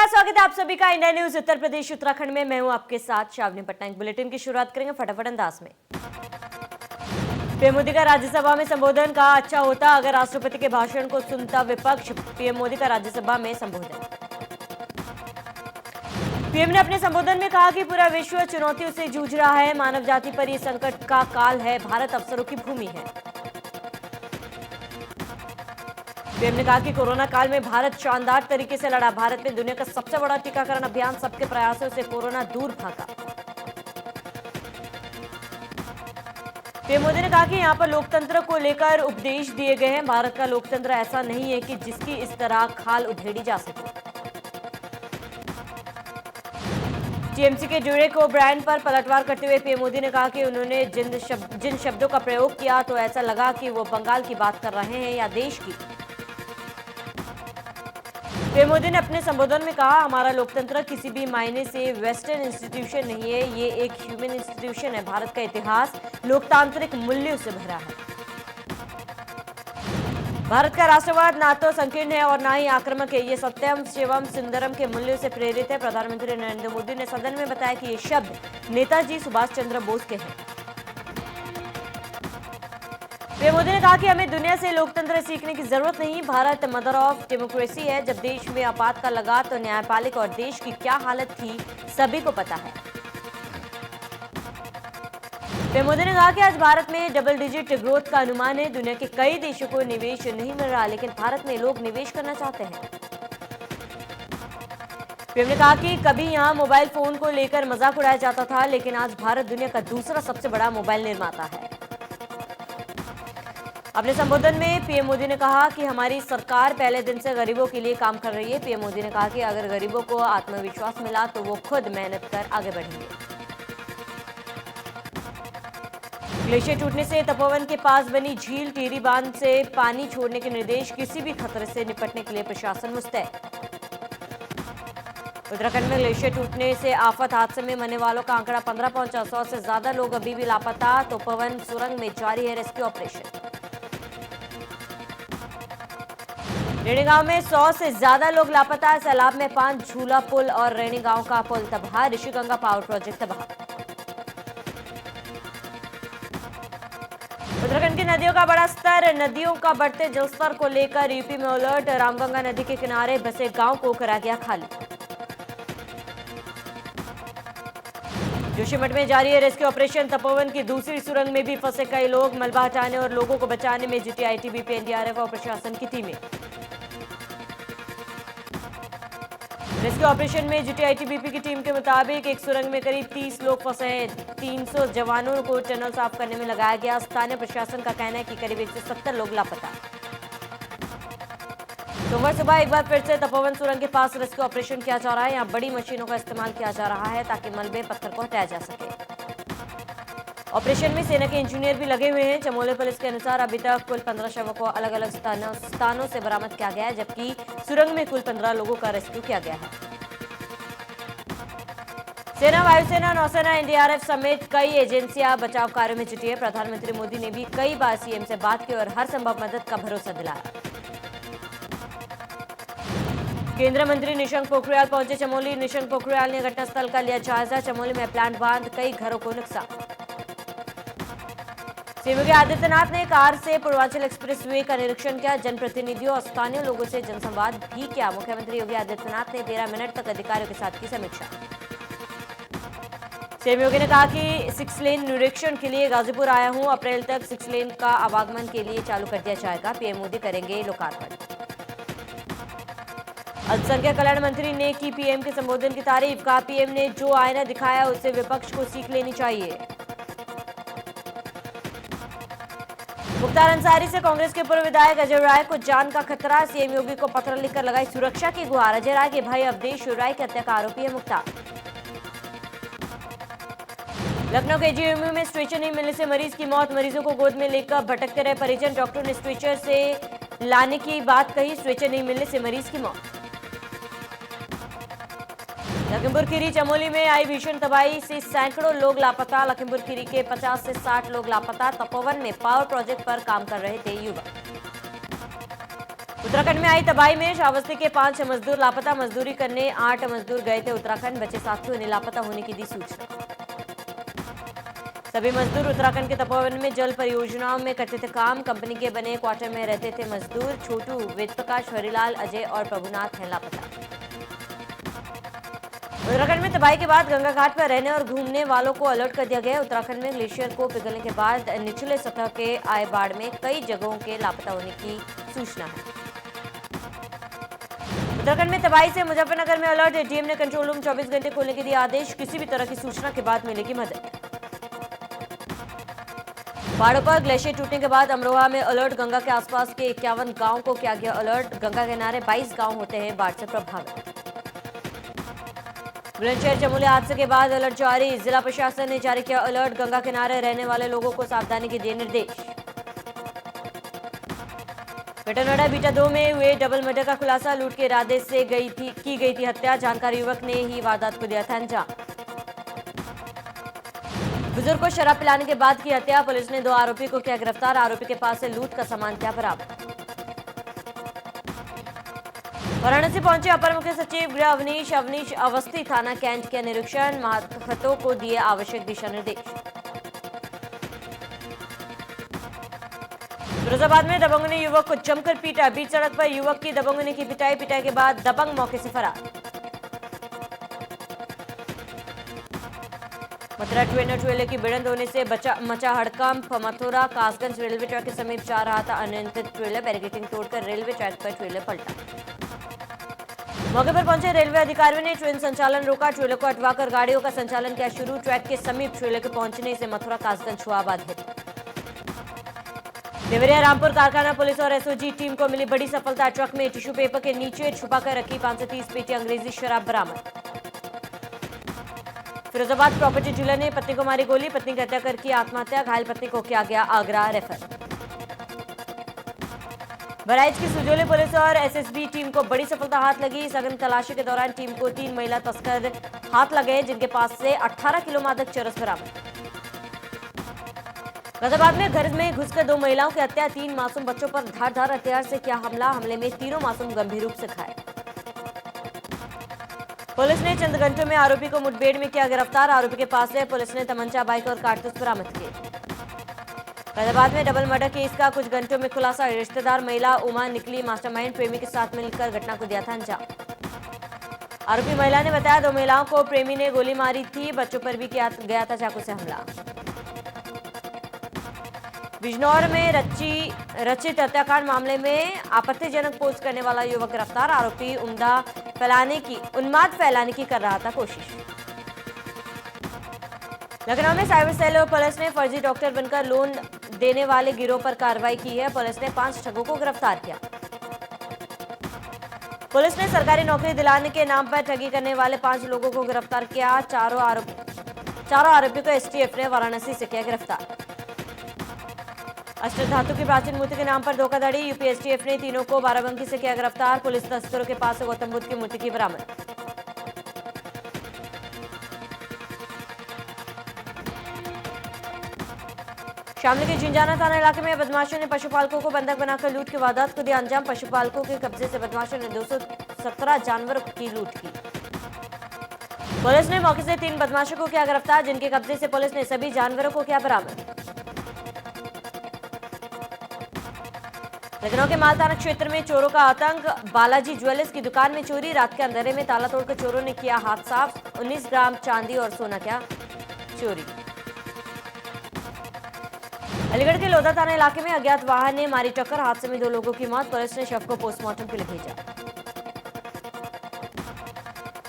नमस्कार, स्वागत है आप सभी का इंडिया न्यूज उत्तर प्रदेश उत्तराखंड में। मैं हूं आपके साथ शावनी पटनायक। बुलेटिन की शुरुआत करेंगे फटाफट अंदाज में। पीएम मोदी का राज्यसभा में संबोधन का अच्छा होता अगर राष्ट्रपति के भाषण को सुनता विपक्ष। पीएम मोदी का राज्यसभा में संबोधन। पीएम ने अपने संबोधन में कहा कि पूरा विश्व चुनौतियों से जूझ रहा है, मानव जाति पर यह संकट का काल है, भारत अवसरों की भूमि है। पीएम ने कहा कि कोरोना काल में भारत शानदार तरीके से लड़ा, भारत में दुनिया का सबसे बड़ा टीकाकरण अभियान, सबके प्रयासों से कोरोना दूर भागा। पीएम मोदी ने कहा कि यहां पर लोकतंत्र को लेकर उपदेश दिए गए हैं। भारत का लोकतंत्र ऐसा नहीं है कि जिसकी इस तरह खाल उधेड़ी जा सके। टीएमसी के जुड़े को ब्रांड पर पलटवार करते हुए पीएम मोदी ने कहा कि उन्होंने जिन शब्दों का प्रयोग किया तो ऐसा लगा कि वो बंगाल की बात कर रहे हैं या देश की। पीएम मोदी ने अपने संबोधन में कहा, हमारा लोकतंत्र किसी भी मायने से वेस्टर्न इंस्टीट्यूशन नहीं है, ये एक ह्यूमन इंस्टीट्यूशन है। भारत का इतिहास लोकतांत्रिक मूल्यों से भरा है। भारत का राष्ट्रवाद ना तो संकीर्ण है और ना ही आक्रामक है, ये सत्यम शिवम सुंदरम के मूल्यों से प्रेरित है। प्रधानमंत्री नरेंद्र मोदी ने सदन में बताया कि ये शब्द नेताजी सुभाष चंद्र बोस के हैं। पीएम मोदी ने कहा कि हमें दुनिया से लोकतंत्र सीखने की जरूरत नहीं, भारत मदर ऑफ डेमोक्रेसी है। जब देश में आपातकाल लगा तो न्यायपालिका और देश की क्या हालत थी सभी को पता है। पीएम मोदी ने कहा कि आज भारत में डबल डिजिट ग्रोथ का अनुमान है। दुनिया के कई देशों को निवेश नहीं मिल रहा, लेकिन भारत में लोग निवेश करना चाहते हैं। पीएम ने कहा कि कभी यहां मोबाइल फोन को लेकर मजाक उड़ाया जाता था, लेकिन आज भारत दुनिया का दूसरा सबसे बड़ा मोबाइल निर्माता है। अपने संबोधन में पीएम मोदी ने कहा कि हमारी सरकार पहले दिन से गरीबों के लिए काम कर रही है। पीएम मोदी ने कहा कि अगर गरीबों को आत्मविश्वास मिला तो वो खुद मेहनत कर आगे बढ़ेंगे। ग्लेशियर टूटने से तपोवन के पास बनी झील टिहरी बांध से पानी छोड़ने के निर्देश, किसी भी खतरे से निपटने के लिए प्रशासन मुस्तैद। उत्तराखंड में ग्लेशियर टूटने से आफत हादसे में मरने वालों का आंकड़ा 15 पहुंचा। 100 से ज्यादा लोग अभी भी लापता। तपोवन सुरंग में जारी है रेस्क्यू ऑपरेशन। रेणी गांव में 100 से ज्यादा लोग लापता। सैलाब में 5 झूला पुल और रेणी गांव का पुल तबाह। ऋषिगंगा पावर प्रोजेक्ट तबाह। उत्तराखंड की नदियों का बड़ा स्तर, नदियों का बढ़ते जलस्तर को लेकर यूपी में अलर्ट। रामगंगा नदी के किनारे बसे गांव को करा गया खाली। जोशीमठ में जारी है रेस्क्यू ऑपरेशन। तपोवन की दूसरी सुरंग में भी फंसे कई लोग। मलबा हटाने और लोगों को बचाने में जुटी आईटीबीपी, एनडीआरएफ और प्रशासन की टीमें। रेस्क्यू ऑपरेशन में जुटी आईटीबीपी की टीम के मुताबिक एक सुरंग में करीब 30 लोग फंसे हैं। 300 जवानों को टनल साफ करने में लगाया गया। स्थानीय प्रशासन का कहना है कि करीब 170 लोग लापता। सोमवार सुबह एक बार फिर से तपोवन सुरंग के पास रेस्क्यू ऑपरेशन किया जा रहा है। यहाँ बड़ी मशीनों का इस्तेमाल किया जा रहा है ताकि मलबे पत्थर को हटाया जा सके। ऑपरेशन में सेना के इंजीनियर भी लगे हुए हैं। चमोली पुलिस के अनुसार अभी तक कुल 15 शवों को अलग अलग स्थानों से बरामद किया गया है, जबकि सुरंग में कुल 15 लोगों का रेस्क्यू किया गया है। सेना, वायुसेना, नौसेना, एनडीआरएफ समेत कई एजेंसियां बचाव कार्य में जुटी है। प्रधानमंत्री मोदी ने भी कई बार सीएम से बात की और हर संभव मदद का भरोसा दिलाया। केंद्रीय मंत्री निशंक पोखरियाल पहुंचे चमोली। निशंक पोखरियाल ने घटनास्थल का लिया जायजा। चमोली में प्लांट बांध, कई घरों को नुकसान। सीएम योगी आदित्यनाथ ने कार से पूर्वांचल एक्सप्रेसवे का निरीक्षण किया। जनप्रतिनिधियों और स्थानीय लोगों से जनसंवाद भी किया। मुख्यमंत्री योगी आदित्यनाथ ने 13 मिनट तक अधिकारियों के साथ की समीक्षा। सीएम योगी ने कहा कि 6 लेन निरीक्षण के लिए गाजीपुर आया हूं। अप्रैल तक 6 लेन का आवागमन के लिए चालू कर दिया जाएगा। पीएम मोदी करेंगे लोकार्पण। अल्पसंख्यक कल्याण मंत्री ने की पीएम के संबोधन की तारीफ। कहा, पीएम ने जो आईना दिखाया उससे विपक्ष को सीख लेनी चाहिए। मुख्तार अंसारी से कांग्रेस के पूर्व विधायक अजय राय को जान का खतरा। सीएम योगी को पत्र लिखकर लगाई सुरक्षा की गुहार। अजय राय के भाई अवधेश राय के हत्या का आरोपी है मुख्तार। लखनऊ के जीएमयू में स्ट्रेचर नहीं मिलने से मरीज की मौत। मरीजों को गोद में लेकर भटकते रहे परिजन। डॉक्टर ने स्ट्रेचर से लाने की बात कही। स्ट्रेचर नहीं मिलने से मरीज की मौत। लखीमपुर खीरी चमोली में आई भीषण तबाही से सैकड़ों लोग लापता। लखीमपुर खीरी के 50 से 60 लोग लापता। तपोवन में पावर प्रोजेक्ट पर काम कर रहे थे युवक। उत्तराखंड में आई तबाही में श्रावस्ती के 5 मजदूर लापता। मजदूरी करने 8 मजदूर गए थे उत्तराखंड, बचे साथियों ने लापता होने की दी सूचना। सभी मजदूर उत्तराखंड के तपोवन में जल परियोजनाओं में करते थे काम। कंपनी के बने क्वार्टर में रहते थे मजदूर। छोटू, वेद प्रकाश, हरिलाल, अजय और प्रभुनाथ हैं लापता। उत्तराखंड में तबाही के बाद गंगा घाट पर रहने और घूमने वालों को अलर्ट कर दिया गया। उत्तराखंड में ग्लेशियर को पिघलने के बाद निचले सतह के आए बाढ़ में कई जगहों के लापता होने की सूचना है। उत्तराखंड में तबाही से मुजफ्फरनगर में अलर्ट। एडीएम ने कंट्रोल रूम 24 घंटे खोलने के दिए आदेश। किसी भी तरह की सूचना के बाद मिलेगी मदद। पहाड़ों पर ग्लेशियर टूटने के बाद अमरोहा में अलर्ट। गंगा के आसपास के 51 गांव को किया गया अलर्ट। गंगा के किनारे 22 गांव होते हैं बाढ़ से प्रभावित। बुलंदशहर चमोली हादसे के बाद अलर्ट जारी। जिला प्रशासन ने जारी किया अलर्ट। गंगा किनारे रहने वाले लोगों को सावधानी के दिए निर्देश। बेटानोड़ा बीटा 2 में हुए डबल मर्डर का खुलासा। लूट के इरादे से की गई थी हत्या। जानकार युवक ने ही वारदात को दिया था अंजाम। बुजुर्ग को शराब पिलाने के बाद की हत्या। पुलिस ने 2 आरोपी को किया गिरफ्तार। आरोपी के पास से लूट का सामान किया बरामद। वाराणसी पहुंचे अपर मुख्य सचिव गृह अवनीश अवस्थी थाना कैंट के निरीक्षण। महत्वों को दिए आवश्यक दिशा निर्देश। फिरोजाबाद में दबंगों ने युवक को जमकर पीटा। बीच सड़क पर युवक की दबंगों ने की पिटाई के बाद दबंग मौके से फरार। मथुरा ट्रेलर की भिड़ंत होने से मचा हड़कंप। मथुरा कासगंज रेलवे ट्रैक के समीप जा रहा था अनियंत्रित ट्रेलर। बैरिकेडिंग तोड़कर रेलवे ट्रैक पर ट्रेलर पलटा। मौके पर पहुंचे रेलवे अधिकारियों ने ट्रेन संचालन रोका। ट्रेलर को हटवाकर गाड़ियों का संचालन किया शुरू। ट्रैक के समीप ट्रेलर के पहुंचने से मथुरा कासगंज हुआ बाधित। देवरिया रामपुर कारखाना पुलिस और एसओजी टीम को मिली बड़ी सफलता। ट्रक में टिश्यू पेपर के नीचे छुपाकर रखी 530 पेटी अंग्रेजी शराब बरामद। फिरोजाबाद प्रॉपर्टी डीलर ने पत्नी को मारी गोली। पत्नी की हत्या कर की आत्महत्या। घायल पत्नी को किया गया आगरा रेफर। बहराइच की सुजोली पुलिस और एसएसबी टीम को बड़ी सफलता हाथ लगी। सघन तलाशी के दौरान टीम को 3 महिला तस्कर हाथ लगे जिनके पास से 18 किलो मादक चरस बरामद। गाजियाबाद में घर में घुसकर 2 महिलाओं की हत्या। 3 मासूम बच्चों पर धारदार हथियार से किया हमला। हमले में तीनों मासूम गंभीर रूप से घायल। पुलिस ने चंद घंटों में आरोपी को मुठभेड़ में किया गिरफ्तार। आरोपी के पास से पुलिस ने तमंचा, बाइक और कारतूस बरामद किए। गाजियाबाद में डबल मर्डर केस का कुछ घंटों में खुलासा। रिश्तेदार महिला उमा निकली मास्टरमाइंड। प्रेमी के साथ मिलकर घटना को दिया था अंजाम। आरोपी महिला ने बताया 2 महिलाओं को प्रेमी ने गोली मारी थी। बच्चों पर भी किया गया था चाकू से हमला। बिजनौर में रचित हत्याकांड मामले में आपत्तिजनक पोस्ट करने वाला युवक गिरफ्तार। आरोपी उन्माद फैलाने की कर रहा था कोशिश। लखनऊ में साइबर सेल और पुलिस ने फर्जी डॉक्टर बनकर लोन देने वाले गिरोह पर कार्रवाई की है। पुलिस ने 5 ठगों को गिरफ्तार किया। पुलिस ने सरकारी नौकरी दिलाने के नाम पर ठगी करने वाले 5 लोगों को गिरफ्तार किया। चारों आरोपियों को एसटीएफ ने वाराणसी से किया गिरफ्तार। अष्ट धातु की प्राचीन मूर्ति के नाम पर धोखाधड़ी। यूपी एसटीएफ ने तीनों को बाराबंकी से किया गिरफ्तार। पुलिस तस्करों के पास से गौतम बुद्ध की मूर्ति की बरामद। शामली के झिंझाना थाना इलाके में बदमाशों ने पशुपालकों को बंधक बनाकर लूट की वारदात को दिया अंजाम। पशुपालकों के कब्जे से बदमाशों ने 217 जानवरों की लूट की। पुलिस ने मौके से 3 बदमाशों को किया गिरफ्तार जिनके कब्जे से पुलिस ने सभी जानवरों को किया बरामद। लखनऊ के माल थाना क्षेत्र में चोरों का आतंक। बालाजी ज्वेलर्स की दुकान में चोरी। रात के अंधेरे में ताला तोड़कर चोरों ने किया हाथ साफ। 19 ग्राम चांदी और सोना किया चोरी। अलीगढ़ के लोधा थाना इलाके में अज्ञात वाहन ने मारी टक्कर। हादसे में 2 लोगों की मौत। पुलिस ने शव को पोस्टमार्टम के लिए भेजा।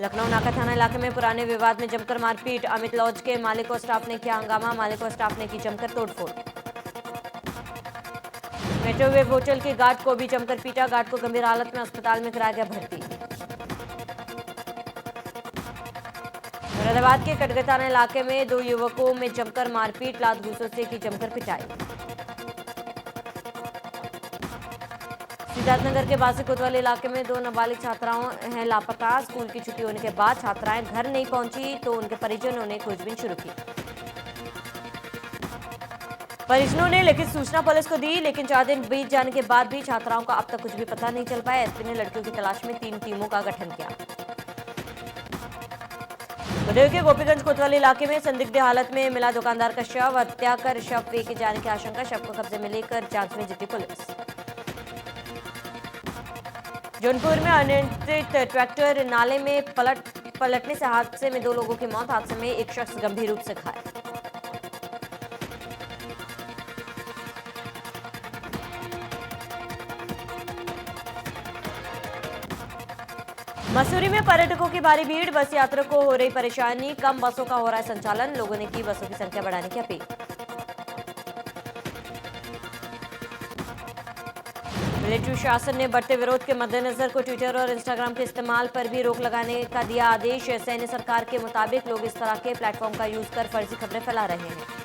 लखनऊ नाका थाना इलाके में पुराने विवाद में जमकर मारपीट। अमित लॉज के मालिक और स्टाफ ने किया हंगामा। मालिक और स्टाफ ने की जमकर तोड़फोड़। मेट्रोवेव होटल के गार्ड को भी जमकर पीटा। गार्ड को गंभीर हालत में अस्पताल में कराया गया भर्ती। मुरादाबाद के कटघर थाना इलाके में 2 युवकों में जमकर मारपीट। लात घूंसों से की जमकर पिटाई। सिद्धार्थनगर के बासी कोतवाली इलाके में 2 नाबालिग छात्राओं हैं लापता। स्कूल की छुट्टी होने के बाद छात्राएं घर नहीं पहुंची तो उनके परिजनों ने खोजबीन शुरू की। परिजनों ने लिखित सूचना पुलिस को दी, लेकिन 4 दिन बीत जाने के बाद भी छात्राओं का अब तक कुछ भी पता नहीं चल पाया। एसपी ने लड़कियों की तलाश में 3 टीमों का गठन किया। बदायूं के गोपीगंज कोतवाली इलाके में संदिग्ध हालत में मिला दुकानदार का शव। हत्या कर शव फेंके जाने की आशंका। शव को कब्जे में लेकर जांच में जुटी पुलिस। जौनपुर में अनियंत्रित ट्रैक्टर नाले में पलटने से हादसे में 2 लोगों की मौत। हादसे में एक शख्स गंभीर रूप से घायल। मसूरी में पर्यटकों की भारी भीड़। बस यात्रियों को हो रही परेशानी। कम बसों का हो रहा है संचालन। लोगों ने की बसों की संख्या बढ़ाने की अपील। मिलिट्री शासन ने बढ़ते विरोध के मद्देनजर को ट्विटर और इंस्टाग्राम के इस्तेमाल पर भी रोक लगाने का दिया आदेश। सैन्य सरकार के मुताबिक लोग इस तरह के प्लेटफॉर्म का यूज कर फर्जी खबरें फैला रहे हैं।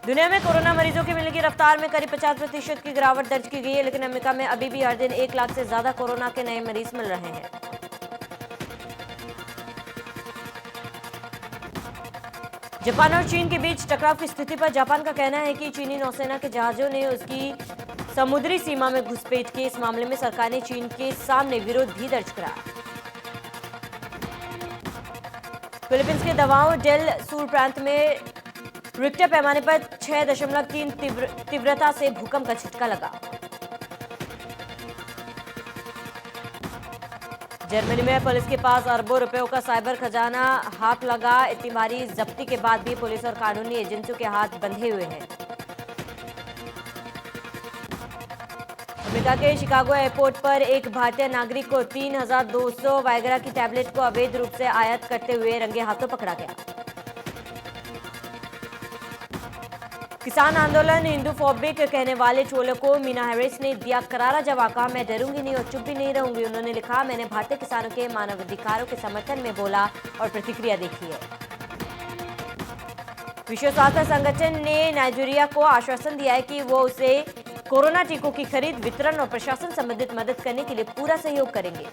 दुनिया में कोरोना मरीजों की मिलने की रफ्तार में करीब 50% की गिरावट दर्ज की गई है, लेकिन अमेरिका में अभी भी हर दिन 1 लाख से ज्यादा कोरोना के नए मरीज मिल रहे हैं। जापान और चीन के बीच टकराव की स्थिति पर जापान का कहना है कि चीनी नौसेना के जहाजों ने उसकी समुद्री सीमा में घुसपैठ की। इस मामले में सरकार ने चीन के सामने विरोध भी दर्ज कराया। फिलीपींस के दवाओ डेल सूर प्रांत में रिक्टर पैमाने पर 6.3 तीव्रता से भूकंप का झटका लगा। जर्मनी में पुलिस के पास अरबों रुपयों का साइबर खजाना हाथ लगा। इतनी भारी जब्ती के बाद भी पुलिस और कानूनी एजेंसियों के हाथ बंधे हुए हैं। अमेरिका के शिकागो एयरपोर्ट पर एक भारतीय नागरिक को 3200 वायग्रा की टैबलेट को अवैध रूप से आयात करते हुए रंगे हाथों पकड़ा गया। किसान आंदोलन हिंदूफोबिक कहने वाले ट्रोलर को मीना हैरिस ने दिया करारा जवाब। कहा, मैं डरूंगी नहीं और चुप भी नहीं रहूंगी। उन्होंने लिखा, मैंने भारतीय किसानों के मानवाधिकारों के समर्थन में बोला और प्रतिक्रिया देखी है। विश्व स्वास्थ्य संगठन ने नाइजीरिया को आश्वासन दिया है कि वो उसे कोरोना टीकों की खरीद, वितरण और प्रशासन संबंधित मदद करने के लिए पूरा सहयोग करेंगे।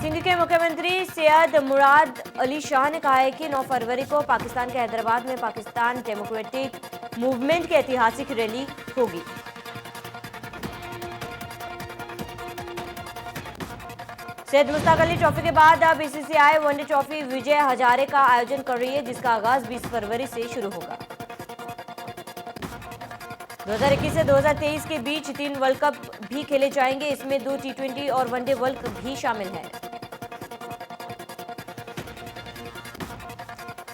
सिंध के मुख्यमंत्री सैयद मुराद अली शाह ने कहा है कि 9 फरवरी को पाकिस्तान के हैदराबाद में पाकिस्तान डेमोक्रेटिक मूवमेंट की ऐतिहासिक रैली होगी। सैयद मुश्ताक अली ट्रॉफी के बाद अब BCCI one day trophy Vijay Hazare का आयोजन कर रही है, जिसका आगाज 20 फरवरी से शुरू होगा। 2021 से 2023 के बीच 3 वर्ल्ड कप भी खेले जाएंगे। इसमें 2 T20 और वनडे वर्ल्ड कप भी शामिल है।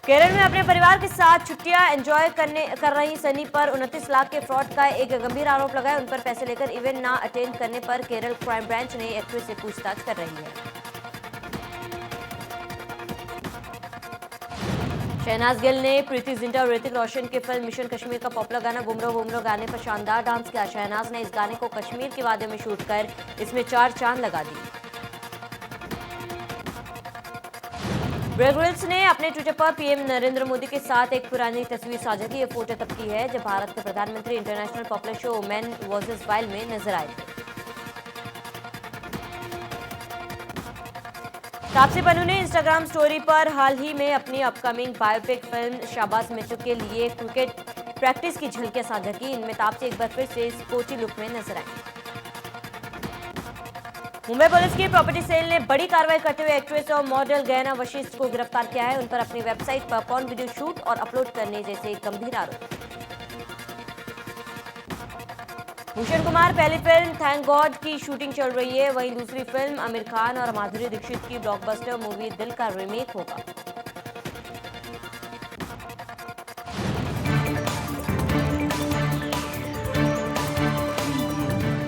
केरल में अपने परिवार के साथ छुट्टियां एंजॉय कर रही सनी पर 29 लाख के फ्रॉड का एक गंभीर आरोप लगाया। उन पर पैसे लेकर इवेंट ना अटेंड करने पर केरल क्राइम ब्रांच ने एक्ट्रेस से पूछताछ कर रही है। शहनाज गिल ने प्रीति जिंटा और ऋतिक रोशन की फिल्म मिशन कश्मीर का पॉपुलर गाना बुमरो बुमरो गाने पर शानदार डांस किया। शहनाज ने इस गाने को कश्मीर की वादियों में शूट कर इसमें 4 चांद लगा दी। बेयर ग्रिल्स ने अपने ट्विटर पर पीएम नरेंद्र मोदी के साथ एक पुरानी तस्वीर साझा की। ये फोटो तब की है जब भारत के प्रधानमंत्री international popular show man versus wild में नजर आए थे। तापसी पन्नू ने इंस्टाग्राम स्टोरी पर हाल ही में अपनी अपकमिंग बायोपिक फिल्म शाबाश मित्तू के लिए क्रिकेट प्रैक्टिस की झलकियां साझा की। इनमें तापसी एक बार फिर से स्पोर्टी लुक में नजर आई। मुंबई पुलिस की प्रॉपर्टी सेल ने बड़ी कार्रवाई करते हुए एक्ट्रेस और मॉडल गयना वशिष्ठ को गिरफ्तार किया है। उन पर अपनी वेबसाइट पर पॉर्न वीडियो शूट और अपलोड करने जैसे गंभीर आरोप। भूषण कुमार पहली फिल्म थैंक गॉड की शूटिंग चल रही है, वहीं दूसरी फिल्म आमिर खान और माधुरी दीक्षित की ब्लॉकबस्टर मूवी दिल का रीमेक होगा।